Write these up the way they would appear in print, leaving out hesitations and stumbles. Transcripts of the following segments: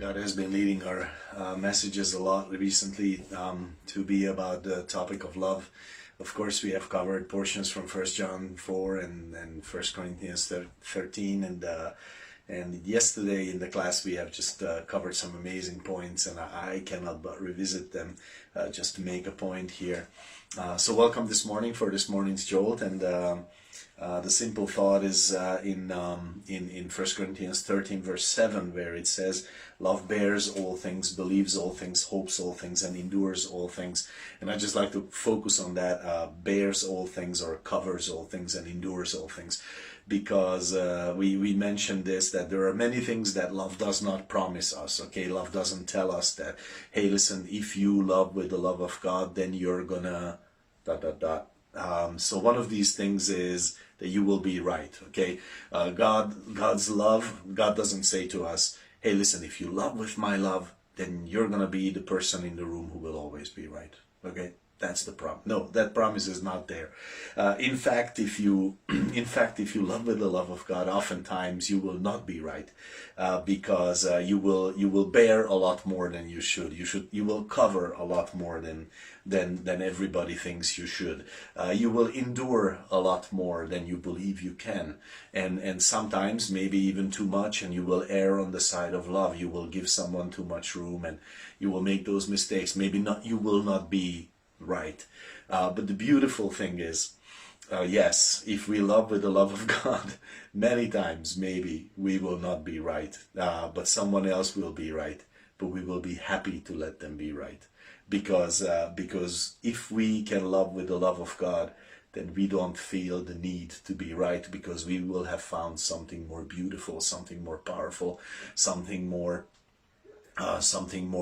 God has been leading our messages a lot recently to be about the topic of love. Of course, we have covered portions from 1 John 4 and 1 Corinthians 13, and yesterday in the class we have just covered some amazing points, and I cannot but revisit them just to make a point here. So welcome this morning for this morning's Jolt, and the simple thought is in 1 Corinthians 13 verse 7, where it says, love bears all things, believes all things, hopes all things, and endures all things. And I just like to focus on that, bears all things, or covers all things, and endures all things. Because we mentioned this, that there are many things that love does not promise us, okay? Love doesn't tell us that, hey, listen, if you love with the love of God, then you're gonna ... So one of these things is that you will be right, okay? God's love, God doesn't say to us, hey, listen, if you love with my love, then you're gonna be the person in the room who will always be right, okay? That's the problem. No, that promise is not there. In fact, if you love with the love of God, oftentimes you will not be right, because you will bear a lot more than you should. You will cover a lot more than everybody thinks you should. You will endure a lot more than you believe you can, and sometimes maybe even too much. And you will err on the side of love. You will give someone too much room, and you will make those mistakes. Maybe not. You will not be right. But the beautiful thing is, yes, if we love with the love of God, many times maybe we will not be right, but someone else will be right, but we will be happy to let them be right, because if we can love with the love of God, then we don't feel the need to be right, because we will have found something more beautiful, something more powerful, something more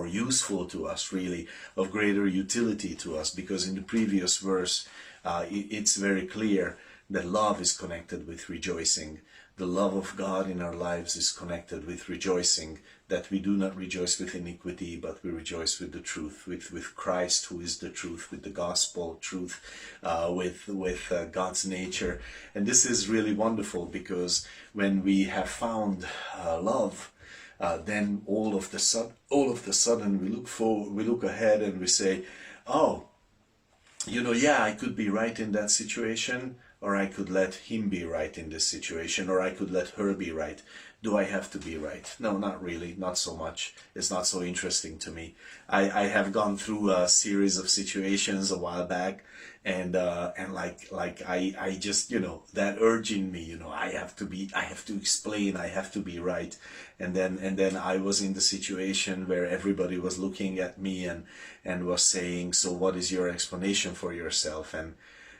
useful to us, really, of greater utility to us. Because in the previous verse, it's very clear that love is connected with rejoicing. The love of God in our lives is connected with rejoicing, that we do not rejoice with iniquity, but we rejoice with the truth, with Christ, who is the truth, with the gospel truth, with God's nature. And this is really wonderful, because when we have found love, then all of the sudden we look ahead and we say, oh, yeah, I could be right in that situation, or I could let him be right in this situation, or I could let her be right. Do I have to be right? No, not really, not so much. It's not so interesting to me. I have gone through a series of situations a while back, and I just, that urge in me, I have to explain, I have to be right. And then I was in the situation where everybody was looking at me and was saying, so what is your explanation for yourself?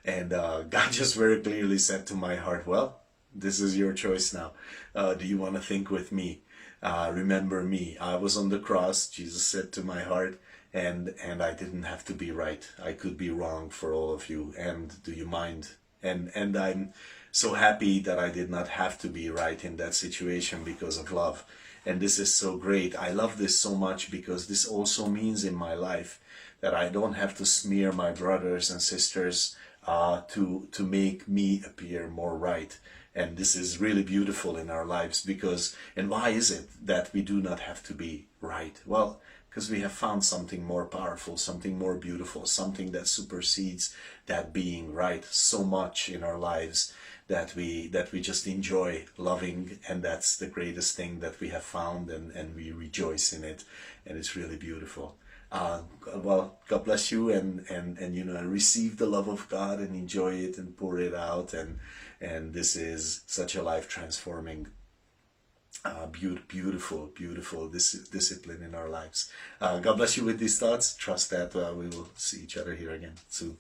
And God just very clearly said to my heart, well, this is your choice now. Do you want to think with me? Remember me. I was on the cross, Jesus said to my heart, and I didn't have to be right. I could be wrong for all of you. And do you mind? And I'm so happy that I did not have to be right in that situation because of love. And this is so great. I love this so much, because this also means in my life that I don't have to smear my brothers and sisters to make me appear more right. And this is really beautiful in our lives, because, and why is it that we do not have to be right? Well, because we have found something more powerful, something more beautiful, something that supersedes that being right so much in our lives, that we just enjoy loving, and that's the greatest thing that we have found, and we rejoice in it, and it's really beautiful. Well, God bless you, and receive the love of God and enjoy it and pour it out, and this is such a life transforming, beautiful discipline in our lives. God bless you with these thoughts. Trust that we will see each other here again soon.